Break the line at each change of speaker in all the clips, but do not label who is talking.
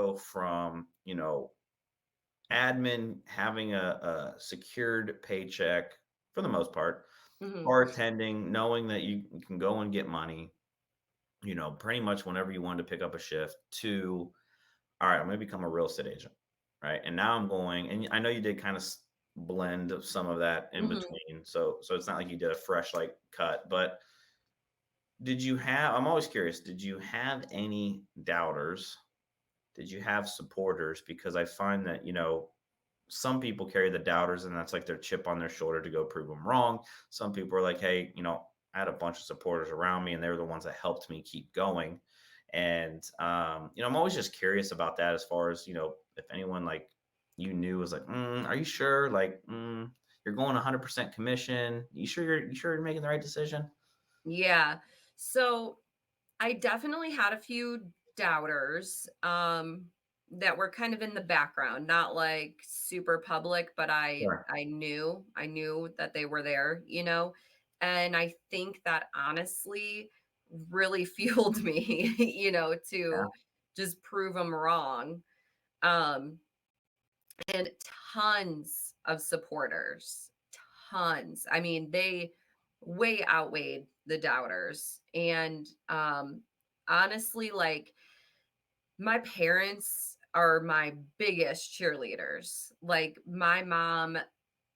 go from, admin having a secured paycheck for the most part,
Mhm.
bartending, knowing that you can go and get money, pretty much whenever you wanted to pick up a shift, to, all right, I'm going to become a real estate agent. Right. And now I'm going, and I know you did kind of blend of some of that in
Mhm.
between. So it's not like you did a fresh like cut, but I'm always curious, did you have any doubters? Did you have supporters? Because I find that, some people carry the doubters and that's like their chip on their shoulder to go prove them wrong. Some people are like, hey, I had a bunch of supporters around me and they were the ones that helped me keep going. And, I'm always just curious about that as far as, if anyone like you knew was like, are you sure? Like, you're going 100% commission. You sure you're making the right decision?
Yeah. So I definitely had a few doubters that were kind of in the background, not like super public, but
Sure.
I knew that they were there, you know. And I think that honestly really fueled me,
Yeah.
to just prove them wrong. Um and tons of supporters, tons. I mean, they way outweighed the doubters. And honestly, like my parents are my biggest cheerleaders. Like my mom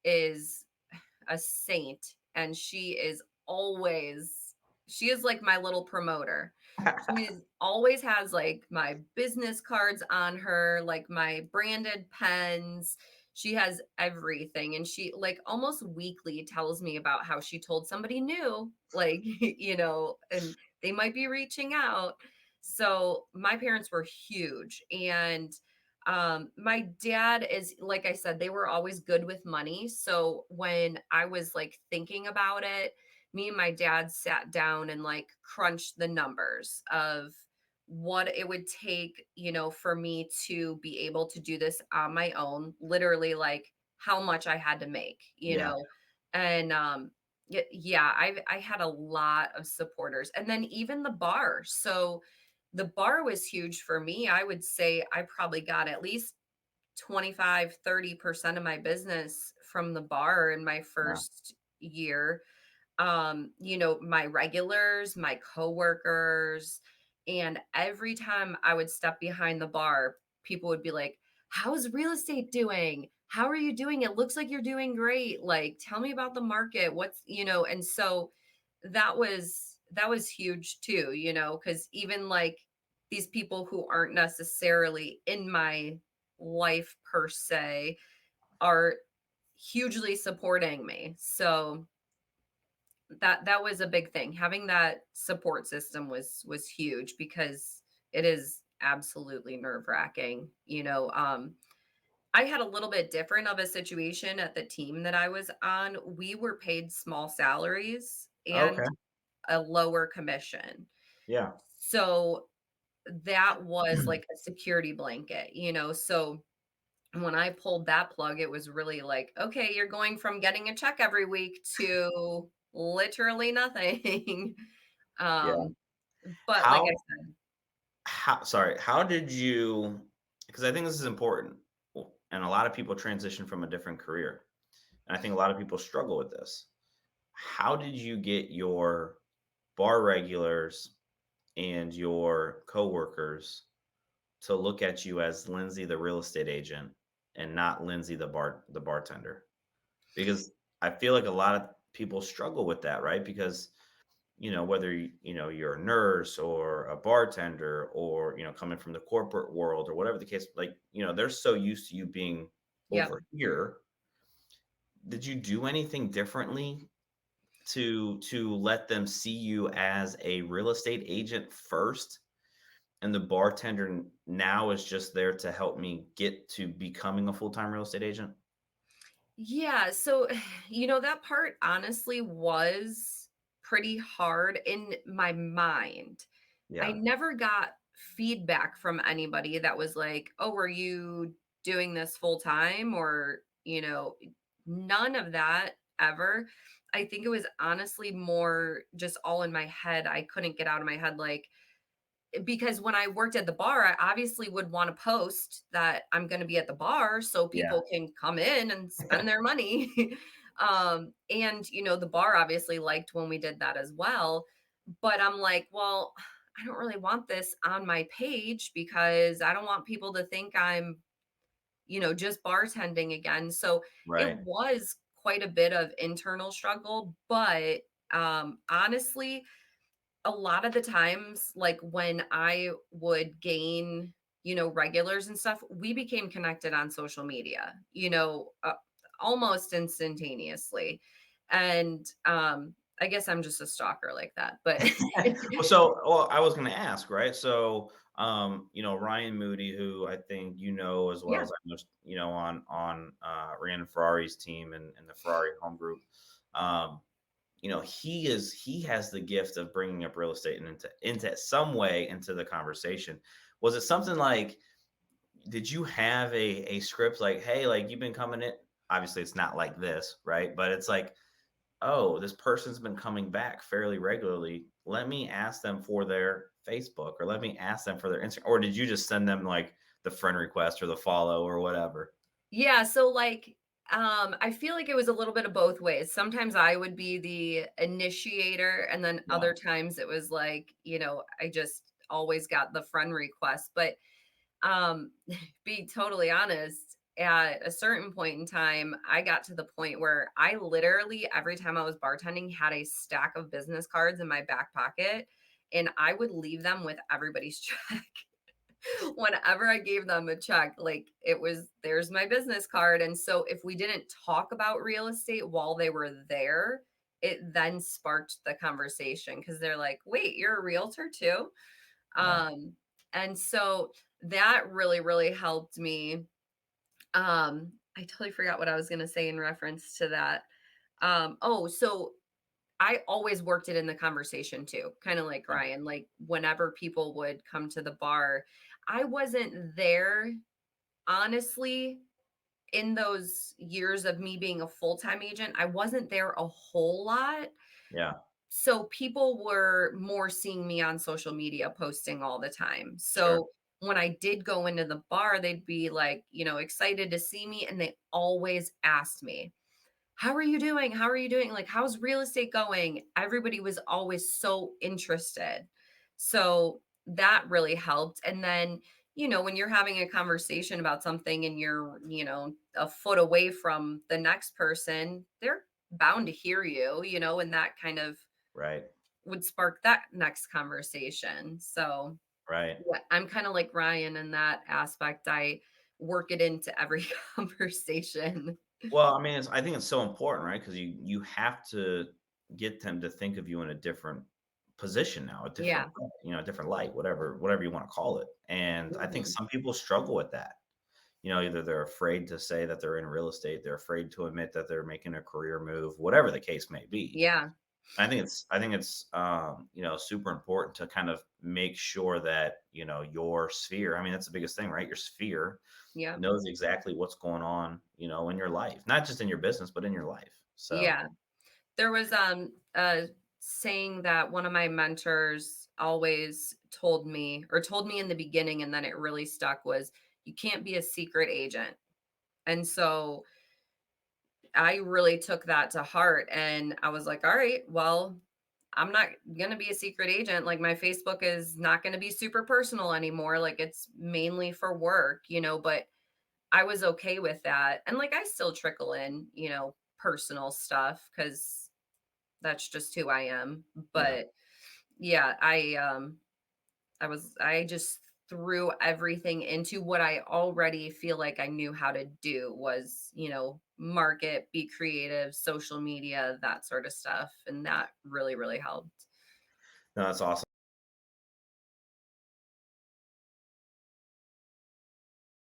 is a saint and she is like my little promoter. Always has like my business cards on her, like my branded pens. She has everything and she like almost weekly tells me about how she told somebody new, like, and they might be reaching out. So my parents were huge and my dad is like I said, they were always good with money. So when I was like thinking about it, me and my dad sat down and like crunched the numbers of what it would take, for me to be able to do this on my own, literally like how much I had to make,
Yeah.
And yeah, I had a lot of supporters. And then even the bar. So the bar was huge for me. I would say I probably got at least 25-30% of my business from the bar in my
Yeah.
first year. My regulars, my coworkers, and every time I would step behind the bar, people would be like, "How's real estate doing? How are you doing? It looks like you're doing great. Like, tell me about the market. And so that was huge too, because even like these people who aren't necessarily in my life per se are hugely supporting me. So that was a big thing. Having that support system was huge because it is absolutely nerve-wracking. I had a little bit different of a situation at the team that I was on. We were paid small salaries and
Okay.
a lower commission.
Yeah.
So that was like a security blanket, So when I pulled that plug, it was really like, okay, you're going from getting a check every week to literally nothing.
Yeah.
um, but like I
How
said,
how did you, because I think this is important, and a lot of people transition from a different career, and I think a lot of people struggle with this. How did you get your bar regulars and your coworkers to look at you as Lindsay, the real estate agent, and not Lindsay, the bartender? Because I feel like a lot of people struggle with that, right? Because whether you're a nurse or a bartender or coming from the corporate world or whatever the case, like they're so used to you being
yep.
over here. Did you do anything differently to let them see you as a real estate agent first, and the bartender now is just there to help me get to becoming a full-time real estate agent?
Yeah, so that part honestly was pretty hard in my mind. I
Yeah.
never got feedback from anybody that was like, "Oh, are you doing this full time?" or, none of that ever. I think it was honestly more just all in my head. I couldn't get out of my head like, because when I worked at the bar, I obviously would want to post that I'm going to be at the bar so
Yeah.
people can come in and spend their money. And the bar obviously liked when we did that as well. But I'm like, well, I don't really want this on my page because I don't want people to think I'm, just bartending again. So it
Right.
was quite a bit of internal struggle, but honestly, a lot of the times, like when I would gain, regulars and stuff, we became connected on social media, almost instantaneously. And I guess I'm just a stalker like that. But
Well, I was going to ask, right? So, Ryan Moody, who I think you know as well
yeah.
as I know, on Rand and Ferrari's team and the Ferrari home group. Um, he has the gift of bringing up real estate and into some way into the conversation. Was it something like, did you have a script like, hey, like you've been coming in? Obviously, it's not like this, right? But it's like, oh, this person's been coming back fairly regularly. Let me ask them for their Facebook, or let me ask them for their Instagram. Or did you just send them like the friend request or the follow or whatever?
Yeah, so like I feel like it was a little bit of both ways. Sometimes I would be the initiator and then
Yeah.
other times it was like, I just always got the friend request. But be totally honest, at a certain point in time, I got to the point where I literally every time I was bartending had a stack of business cards in my back pocket and I would leave them with everybody's check. Whenever I gave them a check, like it was, there's my business card. And so if we didn't talk about real estate while they were there, it then sparked the conversation because they're like, wait, you're a realtor too?
Yeah.
Um, and so that really, really helped me. I totally forgot what I was going to say in reference to that. So I always worked it in the conversation too, kind of like
Yeah.
Ryan. Like whenever people would come to the bar, I wasn't there, honestly, in those years of me being a full-time agent. I wasn't there a whole lot.
Yeah.
So people were more seeing me on social media posting all the time.
Sure.
So when I did go into the bar, they'd be like, excited to see me. And they always asked me, how are you doing? How are you doing? Like, how's real estate going? Everybody was always so interested. So that really helped. And then, when you're having a conversation about something and you're, a foot away from the next person, they're bound to hear you, and that kind of
Right.
would spark that next conversation. So,
Right.
yeah, I'm kind of like Ryan in that aspect. I work it into every conversation.
Well, I mean, I think it's so important, right? Because you have to get them to think of you in a different position now, a different,
Yeah.
a different light, whatever you want to call it. And I think
Mhm.
some people struggle with that. Either they're afraid to say that they're in real estate, they're afraid to admit that they're making a career move, whatever the case may be.
Yeah.
I think it's super important to kind of make sure that, your sphere, I mean, that's the biggest thing, right? Your sphere
Yeah.
knows exactly what's going on, in your life, not just in your business, but in your life. So,
Yeah. There was a saying that one of my mentors always told me in the beginning and then it really stuck was you can't be a secret agent. And so I really took that to heart and I was like, all right, well, I'm not going to be a secret agent. Like my Facebook is not going to be super personal anymore. Like it's mainly for work, but I was okay with that. And like I still trickle in, personal stuff cuz that's just who I am.
yeah.
But yeah, I just threw everything into what I already feel like I knew how to do was, market, be creative, social media, that sort of stuff. And that really, really helped.
No, that's awesome.